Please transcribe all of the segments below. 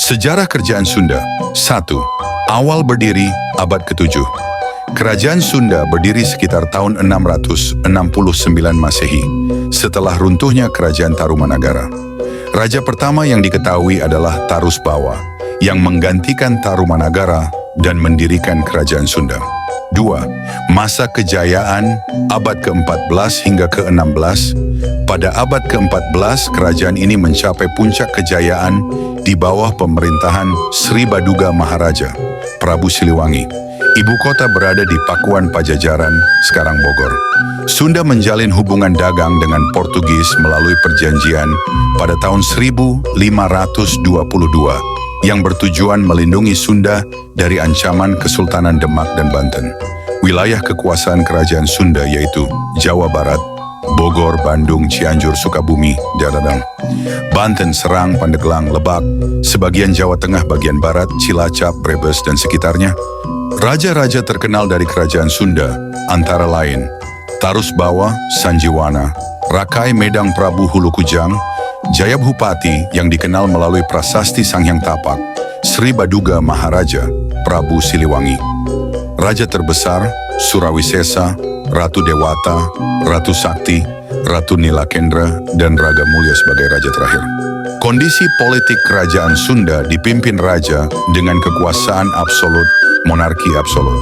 Sejarah Kerajaan Sunda. 1. Awal berdiri abad ke-7. Kerajaan Sunda berdiri sekitar tahun 669 Masehi, setelah runtuhnya Kerajaan Tarumanagara. Raja pertama yang diketahui adalah Tarusbawa, yang menggantikan Tarumanagara dan mendirikan Kerajaan Sunda. 2. Masa kejayaan abad ke-14 hingga ke-16. Pada abad ke-14, kerajaan ini mencapai puncak kejayaan di bawah pemerintahan Sri Baduga Maharaja, Prabu Siliwangi. Ibu kota berada di Pakuan Pajajaran, sekarang Bogor. Sunda menjalin hubungan dagang dengan Portugis melalui perjanjian pada tahun 1522 yang bertujuan melindungi Sunda dari ancaman Kesultanan Demak dan Banten. Wilayah kekuasaan kerajaan Sunda yaitu Jawa Barat, Bogor, Bandung, Cianjur, Sukabumi, Dadadang, Banten, Serang, Pandeglang, Lebak, sebagian Jawa Tengah bagian Barat, Cilacap, Brebes, dan sekitarnya. Raja-raja terkenal dari kerajaan Sunda antara lain Tarusbawa, Sanjiwana, Rakai Medang Prabu Hulukujang, Jayabhupati yang dikenal melalui prasasti Sanghyang Tapak, Sri Baduga Maharaja, Prabu Siliwangi. Raja terbesar, Surawisesa, Ratu Dewata, Ratu Sakti, Ratu Nilakendra, dan Raga Mulya sebagai raja terakhir. Kondisi politik kerajaan Sunda dipimpin raja dengan kekuasaan absolut, monarki absolut.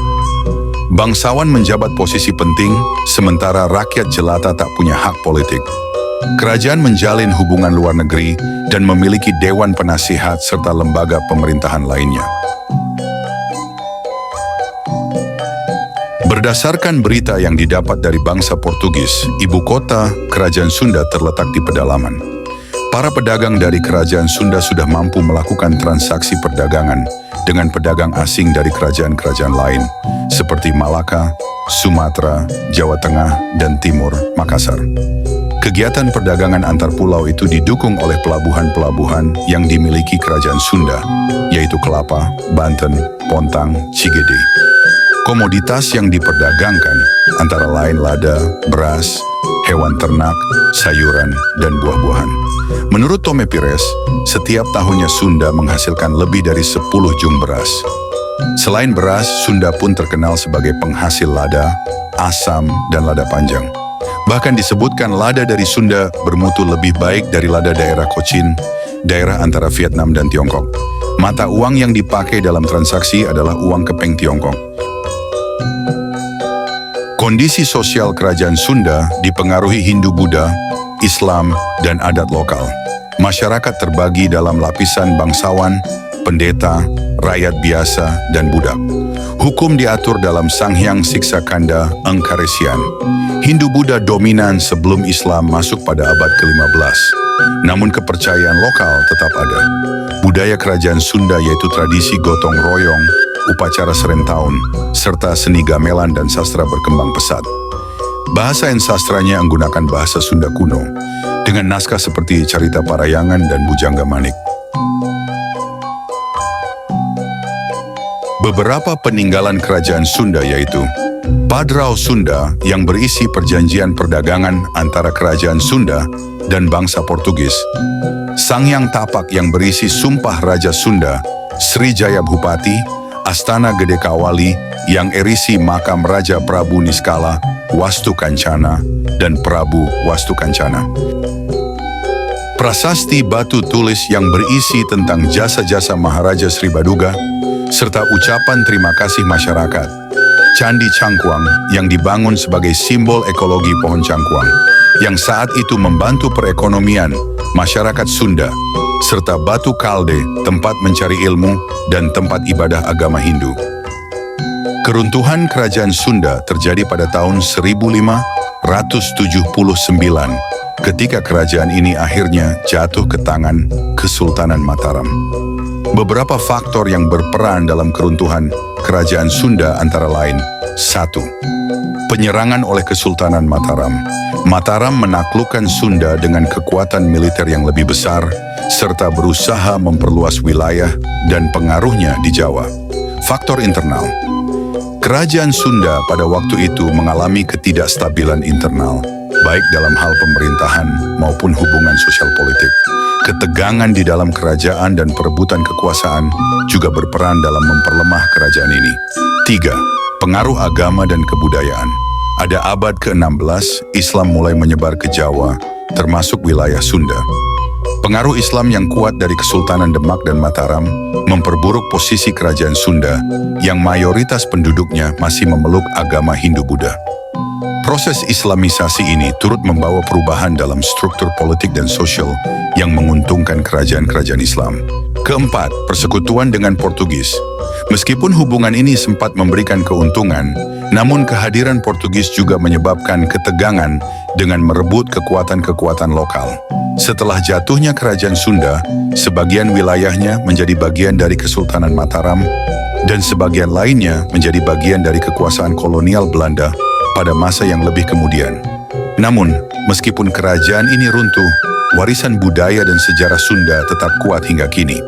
Bangsawan menjabat posisi penting, sementara rakyat jelata tak punya hak politik. Kerajaan menjalin hubungan luar negeri dan memiliki dewan penasihat serta lembaga pemerintahan lainnya. Berdasarkan berita yang didapat dari bangsa Portugis, ibu kota kerajaan Sunda terletak di pedalaman. Para pedagang dari kerajaan Sunda sudah mampu melakukan transaksi perdagangan dengan pedagang asing dari kerajaan-kerajaan lain, seperti Malaka, Sumatera, Jawa Tengah, dan Timur, Makassar. Kegiatan perdagangan antar pulau itu didukung oleh pelabuhan-pelabuhan yang dimiliki kerajaan Sunda, yaitu Kelapa, Banten, Pontang, Cigede. Komoditas yang diperdagangkan antara lain lada, beras, hewan ternak, sayuran, dan buah-buahan. Menurut Tome Pires, setiap tahunnya Sunda menghasilkan lebih dari 10 jung beras. Selain beras, Sunda pun terkenal sebagai penghasil lada, asam, dan lada panjang. Bahkan disebutkan lada dari Sunda bermutu lebih baik dari lada daerah Cochin, daerah antara Vietnam dan Tiongkok. Mata uang yang dipakai dalam transaksi adalah uang kepeng Tiongkok. Kondisi sosial kerajaan Sunda dipengaruhi Hindu-Buddha, Islam, dan adat lokal. Masyarakat terbagi dalam lapisan bangsawan, pendeta, rakyat biasa, dan budak. Hukum diatur dalam Sanghyang Siksakanda Engkaresian. Hindu-Buddha dominan sebelum Islam masuk pada abad ke-15. Namun kepercayaan lokal tetap ada. Budaya kerajaan Sunda yaitu tradisi gotong royong, upacara serentahun, serta seni gamelan dan sastra berkembang pesat. Bahasa dan sastranya menggunakan bahasa Sunda kuno, dengan naskah seperti Carita Parayangan dan Bujangga Manik. Beberapa peninggalan kerajaan Sunda yaitu Padrao Sunda yang berisi perjanjian perdagangan antara kerajaan Sunda dan bangsa Portugis, Sanghyang Tapak yang berisi sumpah Raja Sunda, Sri Jayabhupati, Astana Gede Kawali yang erisi makam Raja Prabu Niskala, Wastu Kancana, dan Prabu Wastu Kancana. Prasasti batu tulis yang berisi tentang jasa-jasa Maharaja Sri Baduga, serta ucapan terima kasih masyarakat. Candi Cangkuang yang dibangun sebagai simbol ekologi pohon cangkuang, yang saat itu membantu perekonomian masyarakat Sunda, serta batu kalde, tempat mencari ilmu dan tempat ibadah agama Hindu. Keruntuhan kerajaan Sunda terjadi pada tahun 1579, ketika kerajaan ini akhirnya jatuh ke tangan Kesultanan Mataram. Beberapa faktor yang berperan dalam keruntuhan kerajaan Sunda antara lain: 1. Penyerangan oleh Kesultanan Mataram. Mataram menaklukkan Sunda dengan kekuatan militer yang lebih besar, serta berusaha memperluas wilayah dan pengaruhnya di Jawa. Faktor internal. Kerajaan Sunda pada waktu itu mengalami ketidakstabilan internal, baik dalam hal pemerintahan maupun hubungan sosial politik. Ketegangan di dalam kerajaan dan perebutan kekuasaan juga berperan dalam memperlemah kerajaan ini. 3. Pengaruh agama dan kebudayaan. Pada abad ke-16, Islam mulai menyebar ke Jawa, termasuk wilayah Sunda. Pengaruh Islam yang kuat dari Kesultanan Demak dan Mataram memperburuk posisi kerajaan Sunda yang mayoritas penduduknya masih memeluk agama Hindu-Buddha. Proses Islamisasi ini turut membawa perubahan dalam struktur politik dan sosial yang menguntungkan kerajaan-kerajaan Islam. Keempat, persekutuan dengan Portugis. Meskipun hubungan ini sempat memberikan keuntungan, namun kehadiran Portugis juga menyebabkan ketegangan dengan merebut kekuatan-kekuatan lokal. Setelah jatuhnya kerajaan Sunda, sebagian wilayahnya menjadi bagian dari Kesultanan Mataram dan sebagian lainnya menjadi bagian dari kekuasaan kolonial Belanda pada masa yang lebih kemudian. Namun, meskipun kerajaan ini runtuh, warisan budaya dan sejarah Sunda tetap kuat hingga kini.